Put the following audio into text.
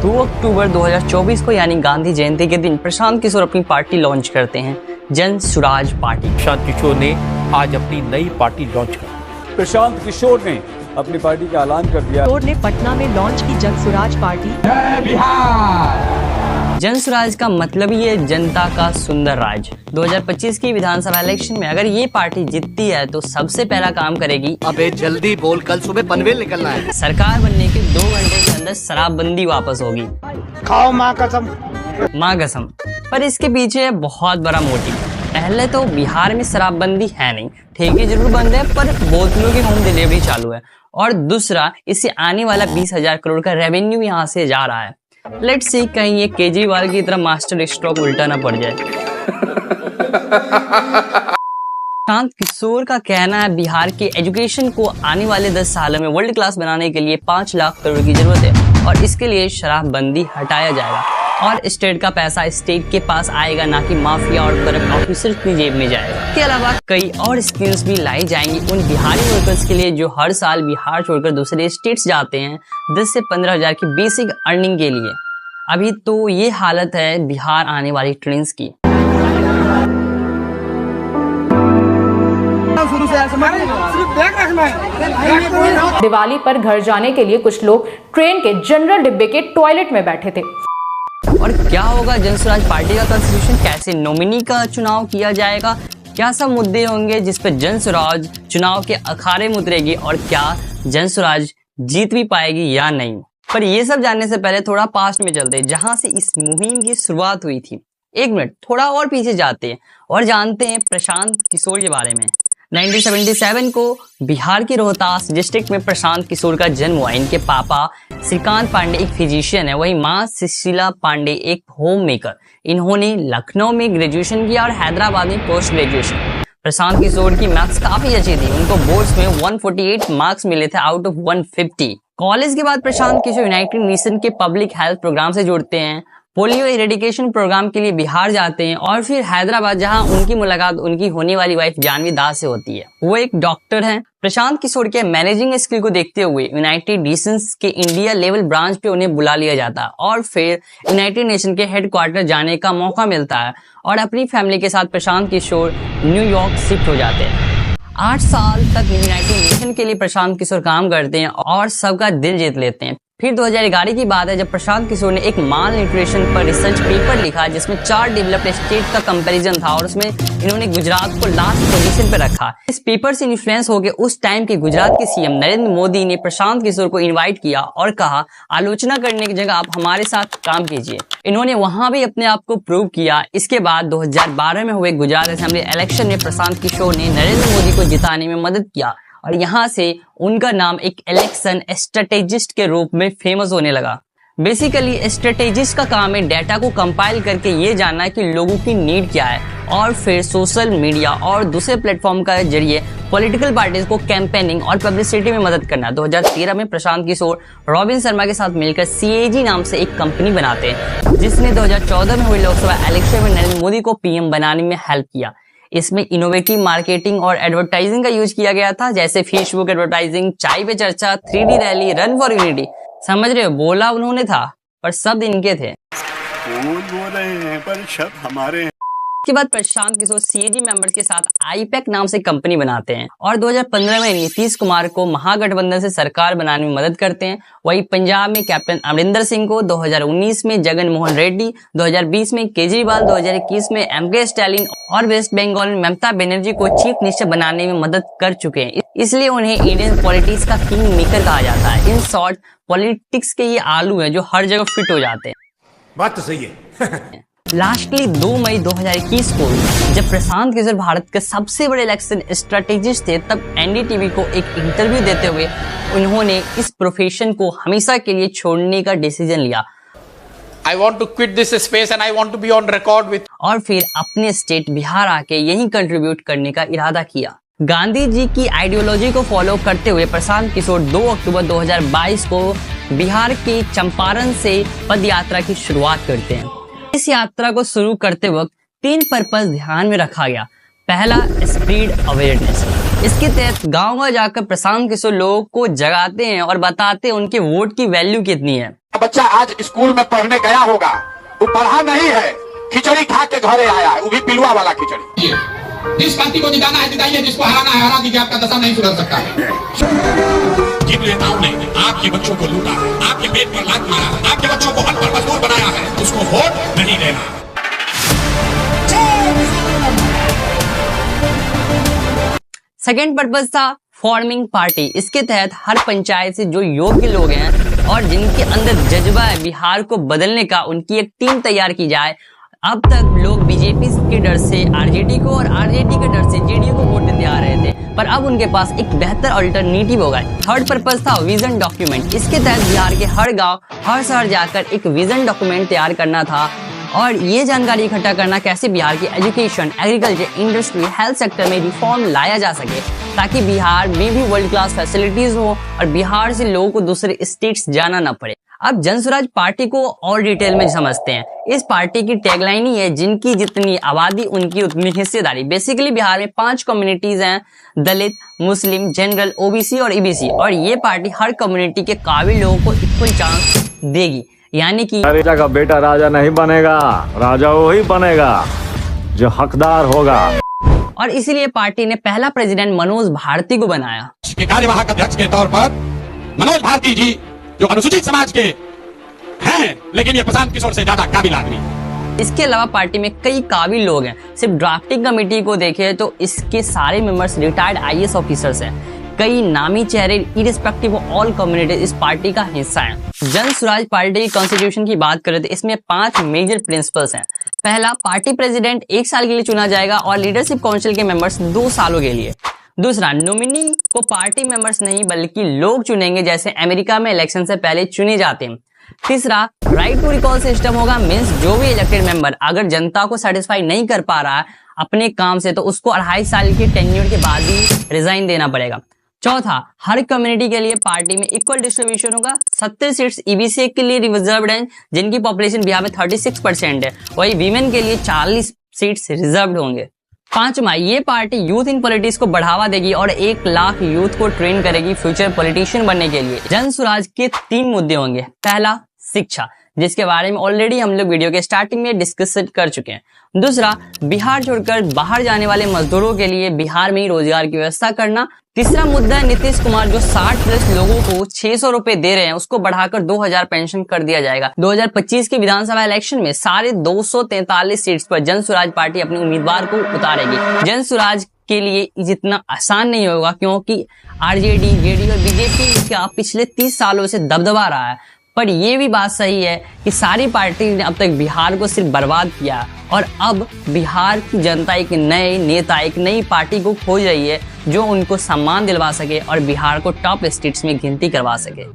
2 अक्टूबर 2024 को यानी गांधी जयंती के दिन प्रशांत किशोर अपनी पार्टी लॉन्च करते हैं, जन स्वराज पार्टी। प्रशांत किशोर ने आज अपनी नई पार्टी लॉन्च कर प्रशांत किशोर ने अपनी पार्टी का ऐलान कर दिया। किशोर ने पटना में लॉन्च की जन स्वराज पार्टी। जन स्वराज का मतलब ही है जनता का सुंदर राज। 2025 की विधानसभा इलेक्शन में अगर ये पार्टी जीतती है तो सबसे पहला काम करेगी, अबे जल्दी बोल, कल सुबह पनवेल निकलना है। सरकार बनने के 2 घंटे के अंदर शराबबंदी वापस होगी। खाओ माँ कसम। माँ कसम। पर इसके पीछे है बहुत बड़ा मोटिव। पहले तो बिहार में शराबबंदी है नहीं, ठेके जरूर बंद है पर बोतलों की होम डिलीवरी चालू है। और दूसरा, इससे आने वाला 20,000 करोड़ का रेवेन्यू यहाँ से जा रहा है। लेट्स सी कहीं ये केजरीवाल की तरह मास्टर स्ट्रोक उल्टा ना पड़ जाए। प्रशांत किशोर का कहना है बिहार के एजुकेशन को आने वाले 10 सालों में वर्ल्ड क्लास बनाने के लिए 5 लाख करोड़ की जरूरत है और इसके लिए शराबबंदी हटाया जाएगा और स्टेट का पैसा स्टेट के पास आएगा, ना कि माफिया और करप्ट ऑफिसर की जेब में जाएगा। इसके अलावा कई और स्कीम्स भी लाई जाएंगी उन बिहारी वर्कर्स के लिए जो हर साल बिहार छोड़कर दूसरे स्टेट्स जाते हैं 10 से 15,000 की बेसिक अर्निंग के लिए। अभी तो ये हालत है बिहार आने वाली ट्रेन्स की। दिवाली पर घर जाने के लिए कुछ लोग ट्रेन के जनरल डिब्बे के टॉयलेट में बैठे थे। और क्या होगा जन स्वराज पार्टी का कॉन्स्टिट्यूशन, कैसे नॉमिनी का चुनाव किया जाएगा, क्या सब मुद्दे होंगे जिस पर जन स्वराज चुनाव के अखाड़े में उतरेगी और क्या जन स्वराज जीत भी पाएगी या नहीं। पर ये सब जानने से पहले थोड़ा पास्ट में चलते हैं जहां से इस मुहिम की शुरुआत हुई थी। 1 मिनट थोड़ा और पीछे जाते हैं और जानते हैं प्रशांत किशोर के बारे में। 1977 को बिहार के रोहतास डिस्ट्रिक्ट में प्रशांत किशोर का जन्म हुआ। इनके पापा श्रीकांत पांडे एक फिजिशियन है, वही माँ सुशीला पांडे एक होम मेकर। इन्होंने लखनऊ में ग्रेजुएशन किया और हैदराबाद में पोस्ट ग्रेजुएशन। प्रशांत किशोर की मार्क्स काफी अच्छी थी, उनको बोर्ड्स में 148 मार्क्स मिले थे आउट ऑफ 150। कॉलेज के बाद प्रशांत किशोर यूनाइटेड नेशन के पब्लिक हेल्थ प्रोग्राम से जुड़ते हैं, पोलियो इरेडिकेशन प्रोग्राम के लिए बिहार जाते हैं और फिर हैदराबाद, जहां उनकी मुलाकात उनकी होने वाली वाइफ जानवी दास से होती है। वो एक डॉक्टर हैं। प्रशांत किशोर के मैनेजिंग स्किल को देखते हुए यूनाइटेड नेशंस के इंडिया लेवल ब्रांच पे उन्हें बुला लिया जाता है और फिर यूनाइटेड नेशन के हेडक्वार्टर जाने का मौका मिलता है और अपनी फैमिली के साथ प्रशांत किशोर न्यूयॉर्क शिफ्ट हो जाते हैं। 8 साल तक यूनाइटेड नेशन के लिए प्रशांत किशोर काम करते हैं और सबका दिल जीत लेते हैं। फिर 2011 की बात है जब प्रशांत किशोर ने एक माल न्यूट्रिशन पर रिसर्च पेपर लिखा जिसमें 4 डेवलप्ड स्टेट का कंपैरिजन था और उसमें इन्होंने गुजरात को लास्ट पोजीशन पर रखा। इस पेपर से इन्फ्लुएंस होकर उस टाइम के गुजरात के सीएम नरेंद्र मोदी ने प्रशांत किशोर को इनवाइट किया और कहा आलोचना करने की जगह आप हमारे साथ काम कीजिए। इन्होंने वहां भी अपने आप को प्रूव किया। इसके बाद 2012 में हुए गुजरात असेंबली इलेक्शन में प्रशांत किशोर ने नरेंद्र मोदी को जिताने में मदद किया और यहाँ से उनका नाम एक इलेक्शन स्ट्रेटेजिस्ट के रूप में फेमस होने लगा। बेसिकली स्ट्रेटेजिस्ट का काम है डेटा को कंपाइल करके ये जानना कि लोगों की नीड क्या है और फिर सोशल मीडिया और दूसरे प्लेटफॉर्म का जरिए पॉलिटिकल पार्टीज को कैंपेनिंग और पब्लिसिटी में मदद करना। 2013 में प्रशांत किशोर रॉबिन शर्मा के साथ मिलकर CAG नाम से एक कंपनी बनाते हैं जिसने 2014 में हुई लोकसभा इलेक्शन में नरेंद्र मोदी को PM बनाने में हेल्प किया। इसमें इनोवेटिव मार्केटिंग और एडवर्टाइजिंग का यूज किया गया था, जैसे फेसबुक एडवर्टाइजिंग, चाय पे चर्चा, 3D rally, run for unity. समझ रहे हो, बोला उन्होंने था पर शब्द इनके थे। बोल रहे हैं पर शब्द हमारे हैं। इसके बाद प्रशांत किशोर CAG मेंबर्स के साथ IPAC नाम से कंपनी बनाते हैं और 2015 में नीतीश कुमार को महागठबंधन से सरकार बनाने में मदद करते हैं। वही पंजाब में कैप्टन अमरिंदर सिंह को, 2019 में जगन मोहन रेड्डी, 2020 में केजरीवाल, 2021 में MK स्टालिन और वेस्ट बंगाल में ममता बनर्जी को चीफ मिनिस्टर बनाने में मदद कर चुके हैं। इसलिए उन्हें इंडियन पॉलिटिक्स का किंग मेकर कहा जाता है। इन शॉर्ट पॉलिटिक्स के ये आलू हैं जो हर जगह फिट हो जाते हैं। बात तो सही है। लास्टली 2 मई 2021 को जब प्रशांत किशोर भारत के सबसे बड़े इलेक्शन स्ट्रेटेजिस्ट थे तब NDTV को एक इंटरव्यू देते हुए उन्होंने इस प्रोफेशन को हमेशा के लिए छोड़ने का डिसीजन लिया। I want to quit this space and I want to be on record with। और फिर अपने स्टेट बिहार आके यही कंट्रीब्यूट करने का इरादा किया। गांधी जी की आइडियोलॉजी को फॉलो करते हुए प्रशांत किशोर 2 अक्टूबर 2022 को बिहार के चंपारण से पद यात्रा की शुरुआत करते हैं। इस यात्रा को शुरू करते वक्त 3 पर्पस ध्यान में रखा गया। पहला, स्प्रेड अवेयरनेस। इसके तहत गाँव जाकर प्रशांत किशोर लोगों को जगाते हैं और बताते हैं उनके वोट की वैल्यू कितनी है। बच्चा आज स्कूल में पढ़ने गया होगा, वो पढ़ा नहीं है, खिचड़ी खा के घरे आया है, वो भी पिलुआ वाला खिचड़ी। जिस पार्टी को जिताना है जिताइए, जिसको हराना है हरा दीजिए, आपका दशा नहीं सुधर सकता है। जिन नेताओं ने आपके बच्चों को लूटा, आपके पेट पर लात मारा, आपके बच्चों को अनपढ़ मजदूर बनाया है, उसको वोट नहीं देना। सेकेंड पर्पज था फॉर्मिंग पार्टी। इसके तहत हर पंचायत से जो योग्य लोग हैं और जिनके अंदर जज्बा है बिहार को बदलने का, उनकी एक टीम तैयार की जाए। अब तक लोग बीजेपी के डर से आरजेडी को और आरजेडी के डर से जेडीयू को वोट देते आ रहे थे, पर अब उनके पास एक बेहतर अल्टरनेटिव होगा। थर्ड पर्पज था विजन डॉक्यूमेंट। इसके तहत बिहार के हर गांव, हर शहर जाकर एक विजन डॉक्यूमेंट तैयार करना था और ये जानकारी इकट्ठा करना कैसे बिहार की education, agriculture, industry, health sector में रिफॉर्म लाया जा सके, ताकि बिहार में भी वर्ल्ड क्लास फैसिलिटीज हो और बिहार से लोगों को दूसरे स्टेट्स जाना न पड़े। अब जन स्वराज पार्टी को और डिटेल में समझते हैं। इस पार्टी की टैगलाइन ही है, जिनकी जितनी आबादी उनकी उतनी हिस्सेदारी। बेसिकली बिहार में 5 कम्युनिटीज हैं, दलित, मुस्लिम, जनरल, ओबीसी और ईबीसी, और ये पार्टी हर कम्युनिटी के काबिल लोगों को इक्वल चांस देगी। यानी कि राजा का बेटा राजा नहीं बनेगा, राजा वही बनेगा जो हकदार होगा। और इसीलिए पार्टी ने पहला प्रेसिडेंट मनोज भारती को बनाया। कार्यवाहक अध्यक्ष के तौर पर मनोज भारती जी, जो अनुसूचित समाज के हैं, लेकिन ये प्रशांत किशोर से ज्यादा काबिल आदमी। इसके अलावा पार्टी में कई काबिल लोग हैं। सिर्फ ड्राफ्टिंग कमेटी को देखें तो इसके सारे मेंबर्स रिटायर्ड आईएएस ऑफिसर्स हैं। कई नामी चेहरे इरिस्पेक्टिव ऑफ ऑल कम्युनिटी इस पार्टी का हिस्सा हैं। जन स्वराज पार्टी की कॉन्स्टिट्यूशन की बात करें तो इसमें 5 मेजर प्रिंसिपल्स हैं। पहला, पार्टी प्रेसिडेंट 1 साल के लिए चुना जाएगा और लीडरशिप काउंसिल के मेंबर्स 2 सालों के लिए। दूसरा, नॉमिनी को पार्टी मेंबर्स नहीं बल्कि लोग चुनेंगे, जैसे अमेरिका में इलेक्शन से पहले चुने जाते हैं। तीसरा, राइट टू रिकॉल सिस्टम होगा। मींस जो भी इलेक्टेड मेंबर अगर जनता को सेटिस्फाई नहीं कर पा रहा है अपने काम से, तो उसको 2.5 साल के टेन्योर के बाद ही रिजाइन देना पड़ेगा। चौथा, हर कम्युनिटी के लिए पार्टी में इक्वल डिस्ट्रीब्यूशन होगा। 70 सीट्स ईबीसी के लिए रिजर्व्ड हैं, जिनकी पॉपुलेशन बिहार में 36% है। वही वीमेन के लिए 40 सीट्स रिजर्व्ड होंगे। पांचवा, ये पार्टी यूथ इन पॉलिटिक्स को बढ़ावा देगी और 1 लाख यूथ को ट्रेन करेगी फ्यूचर पॉलिटिशियन बनने के लिए। जन स्वराज के 3 मुद्दे होंगे। पहला, शिक्षा, जिसके बारे में ऑलरेडी हम लोग वीडियो के स्टार्टिंग में डिस्कस कर चुके हैं। दूसरा, बिहार छोड़कर बाहर जाने वाले मजदूरों के लिए बिहार में ही रोजगार की व्यवस्था करना। तीसरा मुद्दा है नीतीश कुमार, जो 60+ लोगों को 600 रुपए दे रहे हैं, उसको बढ़ाकर 2000 पेंशन कर दिया जाएगा। 2025 के विधानसभा इलेक्शन में सारे 243 सीट्स पर जन स्वराज पार्टी अपने उम्मीदवार को उतारेगी। जन स्वराज के लिए जितना आसान नहीं होगा, क्योंकि आरजेडी, जेडीयू और बीजेपी का पिछले 30 सालों से दबदबा रहा है। पर यह भी बात सही है कि सारी पार्टी ने अब तक बिहार को सिर्फ बर्बाद किया और अब बिहार की जनता एक नए नेता, एक नई पार्टी को खोज रही है जो उनको सम्मान दिलवा सके और बिहार को टॉप स्टेट्स में गिनती करवा सके।